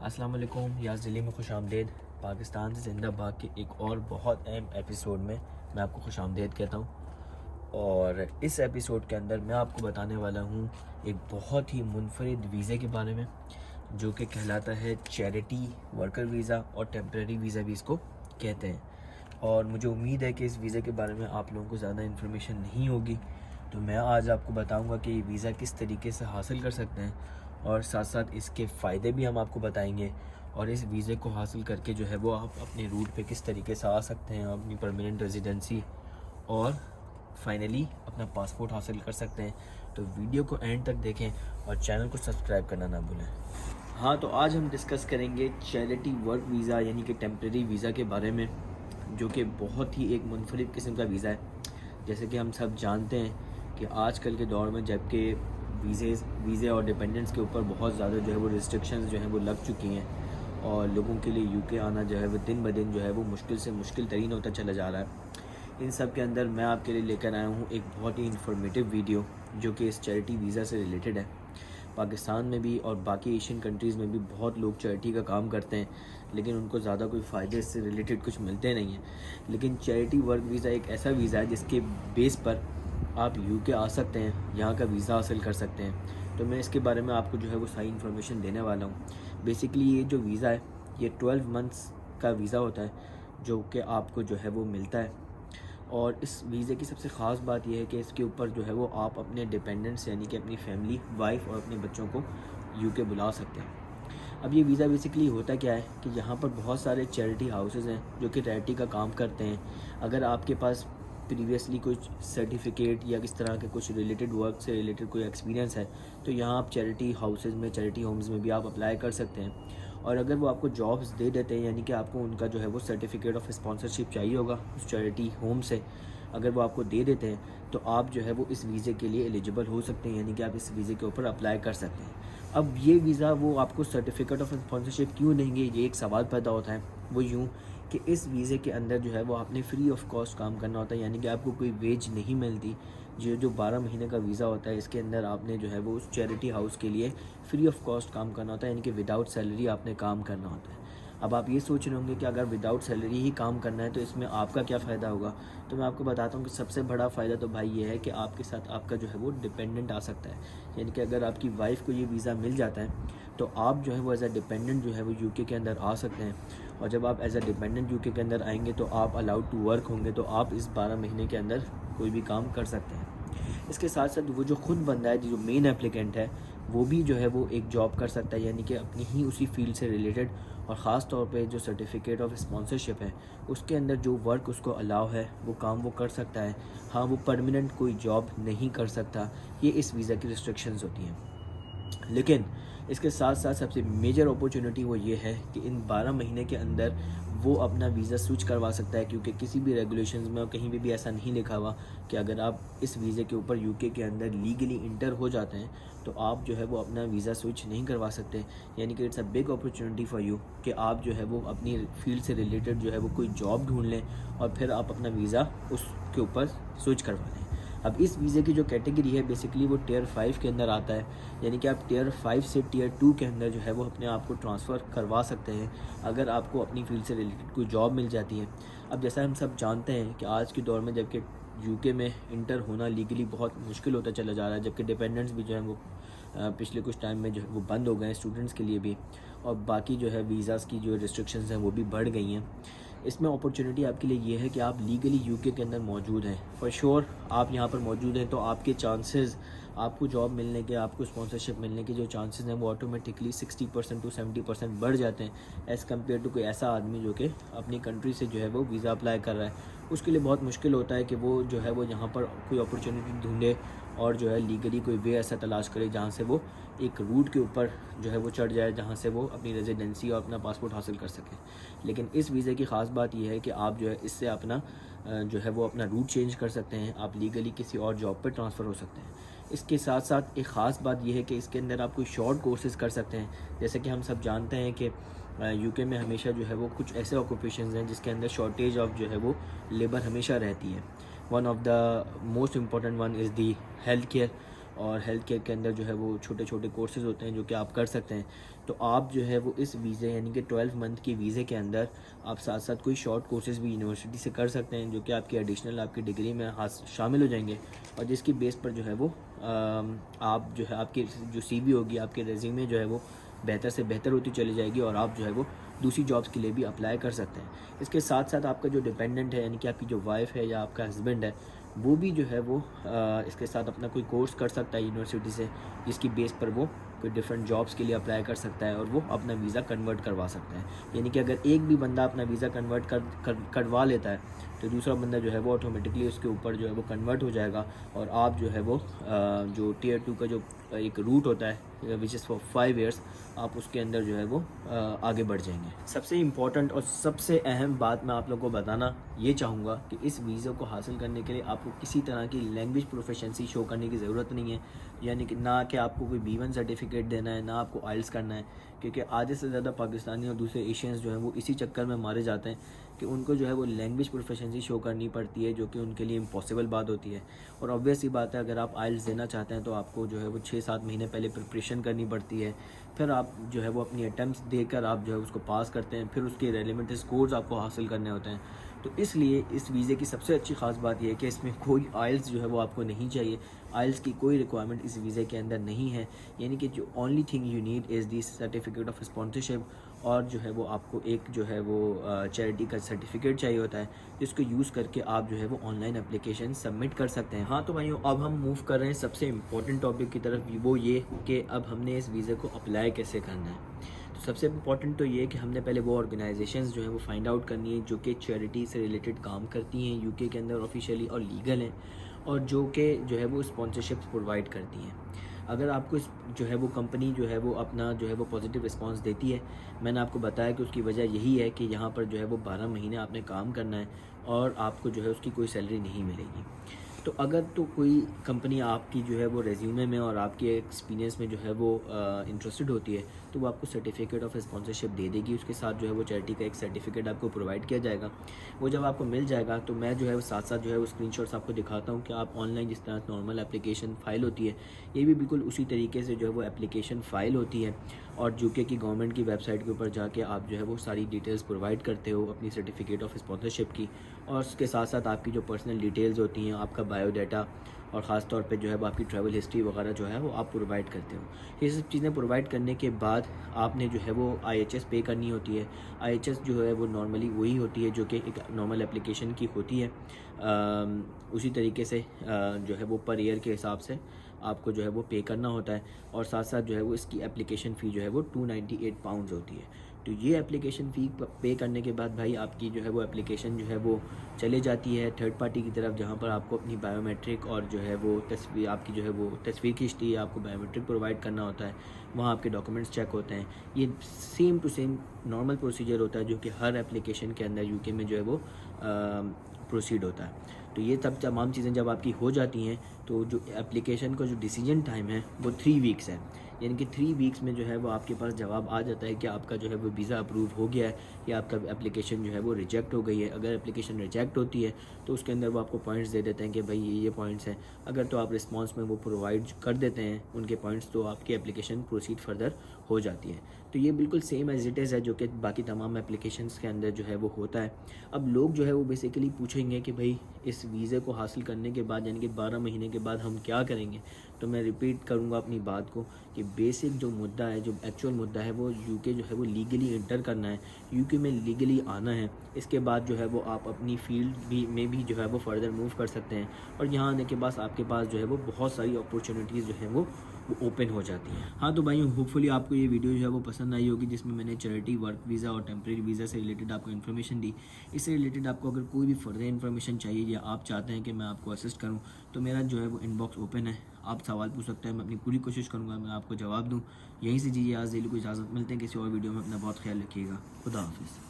अस्सलाम वालेकुम, याज़ दिल्ली में खुशामदीद। पाकिस्तान से ज़िंदाबाद के एक और बहुत अहम एपिसोड में मैं आपको खुशामदीद कहता हूँ। और इस एपिसोड के अंदर मैं आपको बताने वाला हूँ एक बहुत ही मुनफरिद वीज़े के बारे में, जो कि कहलाता है चैरिटी वर्कर वीज़ा, और टेम्परेरी वीज़ा भी इसको कहते हैं। और मुझे उम्मीद है कि इस वीज़े के बारे में आप लोगों को ज़्यादा इन्फॉर्मेशन नहीं होगी, तो मैं आज आपको बताऊंगा कि ये वीज़ा किस तरीके से हासिल कर सकते हैं, और साथ साथ इसके फ़ायदे भी हम आपको बताएंगे। और इस वीज़े को हासिल करके जो है वो आप अपने रूट पे किस तरीके से आ सकते हैं, अपनी परमानेंट रेजिडेंसी और फाइनली अपना पासपोर्ट हासिल कर सकते हैं। तो वीडियो को एंड तक देखें और चैनल को सब्सक्राइब करना ना भूलें। हाँ, तो आज हम डिस्कस करेंगे चैरिटी वर्क वीज़ा यानी कि टेम्प्रेरी वीज़ा के बारे में, जो कि बहुत ही एक मुनफरिद किस्म का वीज़ा है। जैसे कि हम सब जानते हैं कि आजकल के दौर में जबकि वीज़े और डिपेंडेंट्स के ऊपर बहुत ज़्यादा जो है वो रिस्ट्रिक्शंस जो हैं वो लग चुकी हैं, और लोगों के लिए यूके आना जो है वो दिन ब दिन जो है वो मुश्किल से मुश्किल तरीन होता चला जा रहा है। इन सब के अंदर मैं आपके लिए लेकर आया हूँ एक बहुत ही इन्फॉर्मेटिव वीडियो, जो कि इस चैरिटी वीज़ा से रिलेटेड है। पाकिस्तान में भी और बाकी एशियन कंट्रीज़ में भी बहुत लोग चैरिटी का काम करते हैं, लेकिन उनको ज़्यादा कोई फ़ायदे से रिलेटेड कुछ मिलते नहीं हैं। लेकिन चैरिटी वर्क वीज़ा एक ऐसा वीज़ा है जिसके बेस पर आप यूके आ सकते हैं, यहाँ का वीज़ा हासिल कर सकते हैं। तो मैं इसके बारे में आपको जो है वो सारी इन्फॉर्मेशन देने वाला हूँ। बेसिकली ये जो वीज़ा है ये 12 मंथ्स का वीज़ा होता है, जो कि आपको जो है वो मिलता है। और इस वीज़े की सबसे ख़ास बात यह है कि इसके ऊपर जो है वो आप अपने डिपेंडेंट्स यानी कि अपनी फैमिली, वाइफ और अपने बच्चों को यूके बुला सकते हैं। अब ये वीज़ा बेसिकली होता क्या है कि यहाँ पर बहुत सारे चैरिटी हाउसेस हैं जो कि चैरिटी का काम करते हैं। अगर आपके पास प्रीवियसली कुछ सर्टिफिकेट या किस तरह के कुछ रिलेटेड वर्क से रिलेटेड कोई एक्सपीरियंस है, तो यहाँ आप चैरिटी हाउसेस में, चैरिटी होम्स में भी आप अप्लाई कर सकते हैं। और अगर वो आपको जॉब्स दे देते हैं, यानी कि आपको उनका जो है वो सर्टिफिकेट ऑफ स्पॉन्सरशिप चाहिए होगा उस चैरिटी होम से, अगर वो आपको दे देते हैं तो आप जो है वो इस वीज़े के लिए एलिजिबल हो सकते हैं, यानी कि आप इस वीज़े के ऊपर अप्लाई कर सकते हैं। अब ये वीज़ा वो आपको सर्टिफिकेट ऑफ स्पॉन्सरशिप क्यों देंगे, ये एक सवाल पैदा होता है। वो यूँ कि इस वीज़े के अंदर जो है वो आपने फ्री ऑफ कॉस्ट काम करना होता है, यानी कि आपको कोई वेज नहीं मिलती। जो 12 महीने का वीज़ा होता है, इसके अंदर आपने जो है वो उस चैरिटी हाउस के लिए फ्री ऑफ कॉस्ट काम करना होता है, यानी कि विदाउट सैलरी आपने काम करना होता है। अब आप ये सोच रहे होंगे कि अगर विदाउट सैलरी ही काम करना है तो इसमें आपका क्या फ़ायदा होगा। तो मैं आपको बताता हूँ कि सबसे बड़ा फ़ायदा तो भाई ये है कि आपके साथ आपका जो है वो डिपेंडेंट आ सकता है। यानी कि अगर आपकी वाइफ को ये वीज़ा मिल जाता है तो आप जो है वो एज अ डिपेंडेंट जो है वो यूके के अंदर आ सकते हैं। और जब आप एज अ डिपेंडेंट यूके के अंदर आएंगे तो आप अलाउड टू वर्क होंगे, तो आप इस 12 महीने के अंदर कोई भी काम कर सकते हैं। इसके साथ साथ वो जो खुद बंदा है, जो मेन एप्लीकेंट है, वो भी जो है वो एक जॉब कर सकता है, यानी कि अपनी ही उसी फील्ड से रिलेटेड। और ख़ास तौर पे जो सर्टिफिकेट ऑफ स्पॉन्सरशिप है उसके अंदर जो वर्क उसको अलाउ है वो काम वो कर सकता है। हाँ, वो परमानेंट कोई जॉब नहीं कर सकता, ये इस वीज़ा की रिस्ट्रिक्शंस होती हैं। लेकिन इसके साथ साथ सबसे मेजर अपॉर्चुनिटी वो ये है कि इन 12 महीने के अंदर वो अपना वीज़ा स्विच करवा सकता है, क्योंकि किसी भी रेगुलेशंस में और कहीं भी ऐसा नहीं लिखा हुआ कि अगर आप इस वीज़े के ऊपर यूके के अंदर लीगली इंटर हो जाते हैं तो आप जो है वो अपना वीज़ा स्विच नहीं करवा सकते। यानी कि it's a big opportunity for you कि आप जो है वो अपनी फील्ड से रिलेटेड जो है वो कोई जॉब ढूंढ लें और फिर आप अपना वीज़ा उसके ऊपर स्विच करवा लें। अब इस वीज़े की जो कैटेगरी है बेसिकली वो टियर 5 के अंदर आता है, यानी कि आप टियर 5 से टियर 2 के अंदर जो है वो अपने आप को ट्रांसफ़र करवा सकते हैं अगर आपको अपनी फील्ड से रिलेटेड कोई जॉब मिल जाती है। अब जैसा हम सब जानते हैं कि आज के दौर में जबकि यूके में इंटर होना लीगली बहुत मुश्किल होता चला जा रहा है, जबकि डिपेंडेंट्स भी जो है वो पिछले कुछ टाइम में जो है वो बंद हो गए हैं स्टूडेंट्स के लिए भी, और बाकी जो है वीज़ाज़ की जो रिस्ट्रिक्शंस हैं वो भी बढ़ गई हैं। इसमें अपॉर्चुनिटी आपके लिए ये है कि आप लीगली यूके के अंदर मौजूद हैं। फॉर श्योर आप यहाँ पर मौजूद हैं तो आपके चांसेस, आपको जॉब मिलने के, आपको स्पॉन्सरशिप मिलने के जो चांसेस हैं वो ऑटोमेटिकली 60% टू 70% बढ़ जाते हैं एज़ कम्पेयर टू कोई ऐसा आदमी जो कि अपनी कंट्री से जो है वो वीज़ा अप्लाई कर रहा है। उसके लिए बहुत मुश्किल होता है कि वो जो है वो यहाँ पर कोई अपॉर्चुनिटी ढूंढे और जो है लीगली कोई वे ऐसा तलाश करे जहाँ से वो एक रूट के ऊपर जो है वो चढ़ जाए, जहाँ से वो अपनी रेजिडेंसी और अपना पासपोर्ट हासिल कर सके। लेकिन इस वीज़े की ख़ास बात यह है कि आप जो है इससे अपना जो है वो अपना रूट चेंज कर सकते हैं, आप लीगली किसी और जॉब पर ट्रांसफ़र हो सकते हैं। इसके साथ साथ एक ख़ास बात यह है कि इसके अंदर आप कोई शॉर्ट कोर्सेज़ कर सकते हैं। जैसे कि हम सब जानते हैं कि यूके में हमेशा जो है वो कुछ ऐसे ऑक्यूपेशंस हैं जिसके अंदर शॉर्टेज ऑफ जो है वो लेबर हमेशा रहती है। One of the most important one is the health care. और हेल्थ केयर के अंदर जो है वो छोटे छोटे कोर्सेज़ होते हैं जो कि आप कर सकते हैं। तो आप जो है वो इस वीज़े यानी कि 12 मंथ की वीज़े के अंदर आप साथ साथ कोई शॉर्ट कोर्सेज़ भी यूनिवर्सिटी से कर सकते हैं जो कि आपकी एडिशनल आपकी डिग्री में शामिल हो जाएंगे, और जिसकी बेस पर जो है वो आप जो है आपकी जो CV होगी, आपके रेज्यूमे जो है वो बेहतर से बेहतर होती चली जाएगी, और आप जो है वो दूसरी जॉब्स के लिए भी अप्लाई कर सकते हैं। इसके साथ साथ आपका जो डिपेंडेंट है यानी कि आपकी जो वाइफ है या आपका हस्बैंड है, वो भी जो है वो इसके साथ अपना कोई कोर्स कर सकता है यूनिवर्सिटी से, जिसकी बेस पर वो कोई डिफरेंट जॉब्स के लिए अप्लाई कर सकता है और वो अपना वीज़ा कन्वर्ट करवा सकता है। यानी कि अगर एक भी बंदा अपना वीज़ा कन्वर्ट करवा लेता है तो दूसरा बंदा जो है वो ऑटोमेटिकली उसके ऊपर जो है वो कन्वर्ट हो जाएगा, और आप जो है वो जो Tier 2 का जो एक रूट होता है विच इज़ फॉर 5 ईयर्स, आप उसके अंदर जो है वो आगे बढ़ जाएंगे। सबसे इम्पॉर्टेंट और सबसे अहम बात मैं आप लोगों को बताना ये चाहूँगा कि इस वीज़ा को हासिल करने के लिए आपको किसी तरह की लैंग्वेज प्रोफिशिएंसी शो करने की ज़रूरत नहीं है। यानी कि ना कि आपको कोई B1 सर्टिफिकेट देना है, ना आपको IELTS करना है, क्योंकि आधे से ज़्यादा पाकिस्तानी और दूसरे एशियंस जो हैं वो इसी चक्कर में मारे जाते हैं कि उनको जो है वो लैंग्वेज प्रोफिशिएंसी शो करनी पड़ती है, जो कि उनके लिए इम्पॉसिबल बात होती है। और ऑब्वियस सी बात है, अगर आप IELTS देना चाहते हैं तो आपको जो है वो 6-7 महीने पहले प्रिपरेशन करनी पड़ती है, फिर आप जो है वो अपनी अटैम्प्ट्स देकर आप जो है उसको पास करते हैं, फिर उसके रेलेवेंट स्कोर्स आपको हासिल करने होते हैं। तो इसलिए इस वीज़े की सबसे अच्छी ख़ास बात यह है कि इसमें कोई IELTS जो है वो आपको नहीं चाहिए। IELTS की कोई रिक्वायरमेंट इस वीज़े के अंदर नहीं है। यानी कि जो only thing you need is the certificate of sponsorship, और जो है वो आपको एक जो है वो चैरिटी का सर्टिफिकेट चाहिए होता है, जिसको यूज़ करके आप जो है वो ऑनलाइन एप्लीकेशन सबमिट कर सकते हैं। हाँ तो भाइयों, अब हम मूव कर रहे हैं सबसे इम्पोर्टेंट टॉपिक की तरफ, वो ये कि अब हमने इस वीज़े को अप्लाई कैसे करना है। तो सबसे इम्पॉर्टेंट तो ये है कि हमने पहले वो ऑर्गेनाइजेशंस जो है वो फाइंड आउट करनी है जो कि चैरिटी से रिलेटेड काम करती हैं UK के अंदर ऑफिशियली और लीगल हैं, और जो कि जो है वो स्पॉन्सरशिप्स प्रोवाइड करती हैं। अगर आपको इस जो है वो कंपनी जो है वो अपना जो है वो पॉजिटिव रिस्पांस देती है, मैंने आपको बताया कि उसकी वजह यही है कि यहाँ पर जो है वो 12 महीने आपने काम करना है और आपको जो है उसकी कोई सैलरी नहीं मिलेगी। तो अगर तो कोई कंपनी आपकी जो है वो रेज्यूमे में और आपके एक्सपीरियंस में जो है वो इंटरेस्टेड होती है, तो वो आपको सर्टिफिकेट ऑफ स्पॉन्सरशिप दे देगी। उसके साथ जो है वो चैरिटी का एक सर्टिफिकेट आपको प्रोवाइड किया जाएगा। वो जब आपको मिल जाएगा तो मैं जो है वो साथ साथ जो है वो स्क्रीनशॉट्स आपको दिखाता हूँ कि आप ऑनलाइन जिस तरह नॉर्मल एप्लीकेशन फ़ाइल होती है, ये भी बिल्कुल उसी तरीके से जो है वो एप्लीकेशन फ़ाइल होती है, और UK की गवर्नमेंट की वेबसाइट के ऊपर जाके आप जो है वो सारी डिटेल्स प्रोवाइड करते हो अपनी सर्टिफिकेट ऑफ स्पॉन्सरशिप की, और उसके साथ साथ आपकी जो पर्सनल डिटेल्स होती हैं, आपका बायोडाटा, और ख़ास तौर पे जो है वो आपकी ट्रैवल हिस्ट्री वगैरह जो है वो आप प्रोवाइड करते हो। ये सब चीज़ें प्रोवाइड करने के बाद आपने जो है वो IHS पे करनी होती है। IHS जो है वो नॉर्मली वही होती है जो कि एक नॉर्मल एप्लीकेशन की होती है। उसी तरीके से जो है वो पर ईयर के हिसाब से आपको जो है वो पे करना होता है, और साथ साथ जो है वो इसकी एप्लीकेशन फ़ी जो है वो 298 पाउंड्स होती है। तो ये एप्लीकेशन फ़ी पे करने के बाद भाई आपकी जो है वो एप्लीकेशन जो है वो चले जाती है थर्ड पार्टी की तरफ, जहाँ पर आपको अपनी बायोमेट्रिक और जो है वो तस्वीर आपकी जो है वो तस्वीर खींचती है, आपको बायोमेट्रिक प्रोवाइड करना होता है, वहाँ आपके डॉक्यूमेंट्स चेक होते हैं। ये same to same normal procedure होता है जो कि हर एप्लीकेशन के अंदर UK में जो है वो प्रोसीड होता है। तो ये सब तमाम चीज़ें जब आपकी हो जाती हैं तो जो एप्लीकेशन का जो डिसीजन टाइम है वो 3 वीक्स है। यानी कि 3 वीक्स में जो है वो आपके पास जवाब आ जाता है कि आपका जो है वो वीज़ा अप्रूव हो गया है या आपका एप्लीकेशन जो है वो रिजेक्ट हो गई है। अगर एप्लीकेशन रिजेक्ट होती है तो उसके अंदर वो आपको पॉइंट्स दे देते हैं कि भाई ये पॉइंट्स हैं। अगर तो आप रिस्पांस में वो प्रोवाइड कर देते हैं उनके पॉइंट्स, तो आपकी एप्लीकेशन प्रोसीड फर्दर हो जाती है। तो ये बिल्कुल सेम एज इट इज़ है जो कि बाकी तमाम एप्लीकेशंस के अंदर जो है वो होता है। अब लोग जो है वो बेसिकली पूछेंगे कि भाई इस वीज़े को हासिल करने के बाद यानी कि 12 महीने के बाद हम क्या करेंगे। तो मैं रिपीट करूँगा अपनी बात को कि बेसिक जो मुद्दा है, जो एक्चुअल मुद्दा है, वो UK जो है वो लीगली इंटर करना है, UK में लीगली आना है। इसके बाद जो है वो आप अपनी फील्ड में भी जो है वो फर्दर मूव कर सकते हैं, और यहाँ आने के बाद आपके पास जो है वो बहुत सारी अपॉर्चुनिटीज़ जो हैं वो ओपन हो जाती हैं। हाँ तो भाई होपफुली आपको ये वीडियो जो है वो पसंद आई होगी, जिसमें मैंने चैरिटी वर्क वीज़ा और टेम्प्रेरी वीज़ा से रिलेटेड आपको इन्फॉर्मेशन दी। इससे रिलेटेड आपको अगर कोई भी फर्दर इन्फॉर्मेशन चाहिए या आप चाहते हैं कि मैं आपको असिस्ट करूं, तो मेरा जो है वो इनबॉक्स ओपन है, आप सवाल पूछ सकते हैं, मैं अपनी पूरी कोशिश करूंगा मैं आपको जवाब दूं। यहीं से जी आज दिल को इजाज़त, मिलते हैं किसी और वीडियो में। अपना बहुत ख्याल रखिएगा। खुदा हाफिज़।